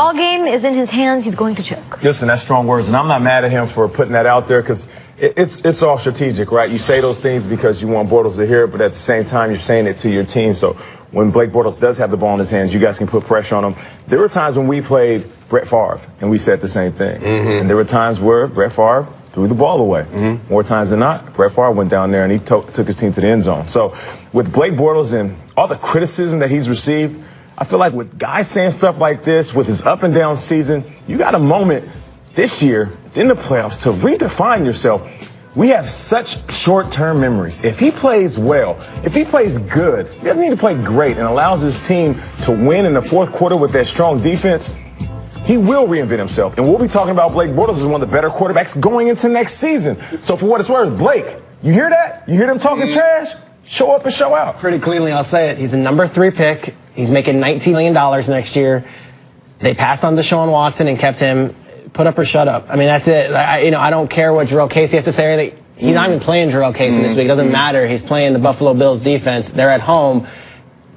All game is in his hands. He's going to choke. Listen, that's strong words, and I'm not mad at him for putting that out there because it's all strategic, right? You say those things because you want Bortles to hear it, but at the same time, you're saying it to your team. So when Blake Bortles does have the ball in his hands, you guys can put pressure on him. There were times when we played Brett Favre, and we said the same thing. And there were times where Brett Favre threw the ball away. More times than not, Brett Favre went down there and he took his team to the end zone. So with Blake Bortles and all the criticism that he's received, I feel like with guys saying stuff like this, with his up and down season, you got a moment this year in the playoffs to redefine yourself. We have such short-term memories. If he plays well, if he plays good, he doesn't need to play great and allows his team to win in the fourth quarter with that strong defense, he will reinvent himself. And we'll be talking about Blake Bortles as one of the better quarterbacks going into next season. So for what it's worth, Blake, you hear that? You hear them talking trash? Show up and show out. Pretty cleanly, I'll say it. He's a number 3 pick. He's making $19 million next year. They passed on Deshaun Watson and kept him. Put up or shut up. I mean, that's it. I don't care what Jarrell Casey has to say or anything. He's not even playing Jarrell Casey this week. It doesn't matter. He's playing the Buffalo Bills defense. They're at home.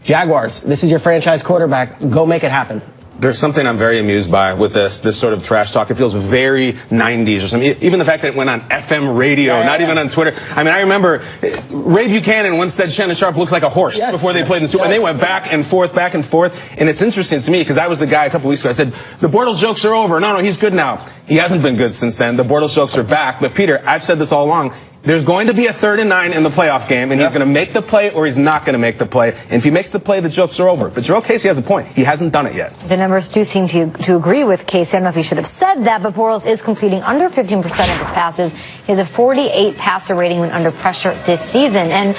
Jaguars, this is your franchise quarterback. Go make it happen. There's something I'm very amused by with this sort of trash talk. It feels very 90s or something. Even the fact that it went on FM radio, not even on Twitter. I mean, I remember Ray Buchanan once said Shannon Sharp looks like a horse before they played in the Super Bowl. And they went back and forth. And it's interesting to me because I was the guy a couple weeks ago. I said, the Bortles jokes are over. No, he's good now. He hasn't been good since then. The Bortles jokes are back. But Peter, I've said this all along. There's going to be a 3rd and 9 in the playoff game, and he's going to make the play or he's not going to make the play. And if he makes the play, the jokes are over. But Jarrell Casey has a point. He hasn't done it yet. The numbers do seem to agree with Casey. I don't know if he should have said that, but Bortles is completing under 15% of his passes. He has a 48 passer rating when under pressure this season. And,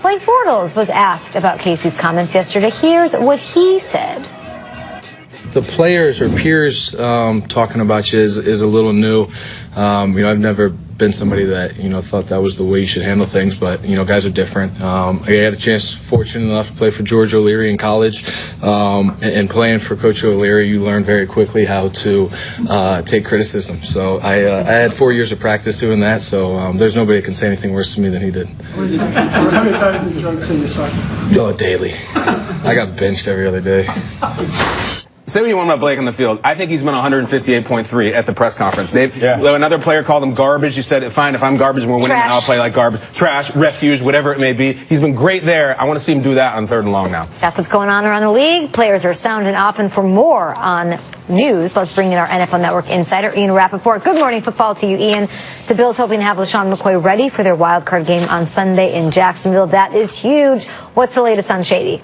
Blake Bortles was asked about Casey's comments yesterday. Here's what he said. The players or peers talking about you is a little new. I've never been somebody that thought that was the way you should handle things, but guys are different. I had a chance, fortunate enough, to play for George O'Leary in college, and playing for Coach O'Leary, you learn very quickly how to take criticism. So I had 4 years of practice doing that. So there's nobody that can say anything worse to me than he did. How many times did you try to say this? Oh, daily. I got benched every other day. Say what you want about Blake on the field. I think he's been 158.3 at the press conference. Another player called him garbage. You said, fine, if I'm garbage and we're winning, I'll play like garbage. Trash, refuge, whatever it may be. He's been great there. I want to see him do that on 3rd and long now. That's what's going on around the league. Players are sounding off, and for more on news, let's bring in our NFL Network insider, Ian Rappaport. Good morning, football to you, Ian. The Bills hoping to have LaShawn McCoy ready for their wild card game on Sunday in Jacksonville. That is huge. What's the latest on Shady?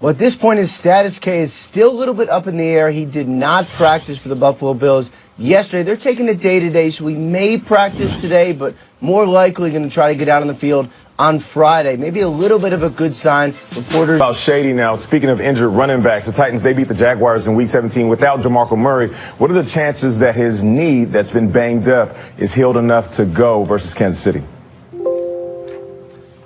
Well, at this point, his status K is still a little bit up in the air. He did not practice for the Buffalo Bills yesterday. They're taking it day-to-day, so he may practice today, but more likely going to try to get out on the field on Friday. Maybe a little bit of a good sign. Reporters about Shady now. Speaking of injured running backs, the Titans, they beat the Jaguars in Week 17 without DeMarco Murray. What are the chances that his knee that's been banged up is healed enough to go versus Kansas City?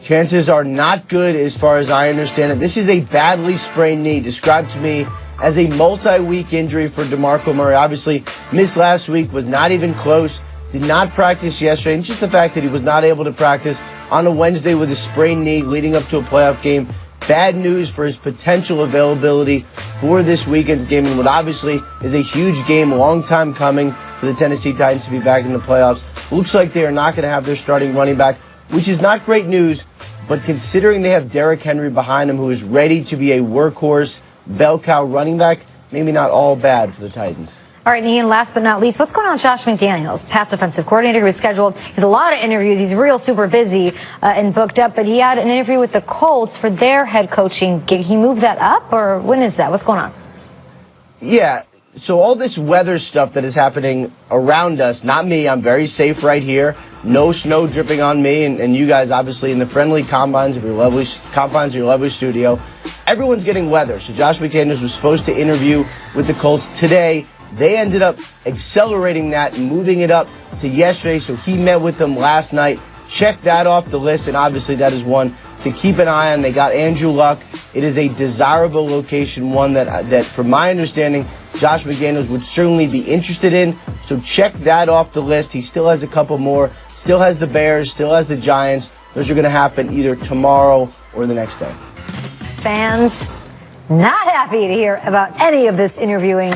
Chances are not good as far as I understand it. This is a badly sprained knee, described to me as a multi-week injury for DeMarco Murray. Obviously, missed last week, was not even close, did not practice yesterday. And just the fact that he was not able to practice on a Wednesday with a sprained knee leading up to a playoff game, bad news for his potential availability for this weekend's game. And what obviously is a huge game, long time coming for the Tennessee Titans to be back in the playoffs. Looks like they are not going to have their starting running back, which is not great news. But considering they have Derrick Henry behind him, who is ready to be a workhorse, bell cow running back, maybe not all bad for the Titans. All right, Ian, last but not least, what's going on with Josh McDaniels, Pat's offensive coordinator, who is scheduled? He has a lot of interviews. He's real super busy and booked up, but he had an interview with the Colts for their head coaching gig. He moved that up, or when is that? What's going on? Yeah, so all this weather stuff that is happening around us, not me, I'm very safe right here. No snow dripping on me, and you guys obviously in the friendly confines of your lovely studio. Everyone's getting weather. So Josh McDaniels was supposed to interview with the Colts today. They ended up accelerating that and moving it up to yesterday. So he met with them last night. Check that off the list, and obviously that is one to keep an eye on. They got Andrew Luck. It is a desirable location, one that from my understanding, Josh McDaniels would certainly be interested in. So check that off the list. He still has a couple more. Still has the Bears, still has the Giants. Those are going to happen either tomorrow or the next day. Fans not happy to hear about any of this interviewing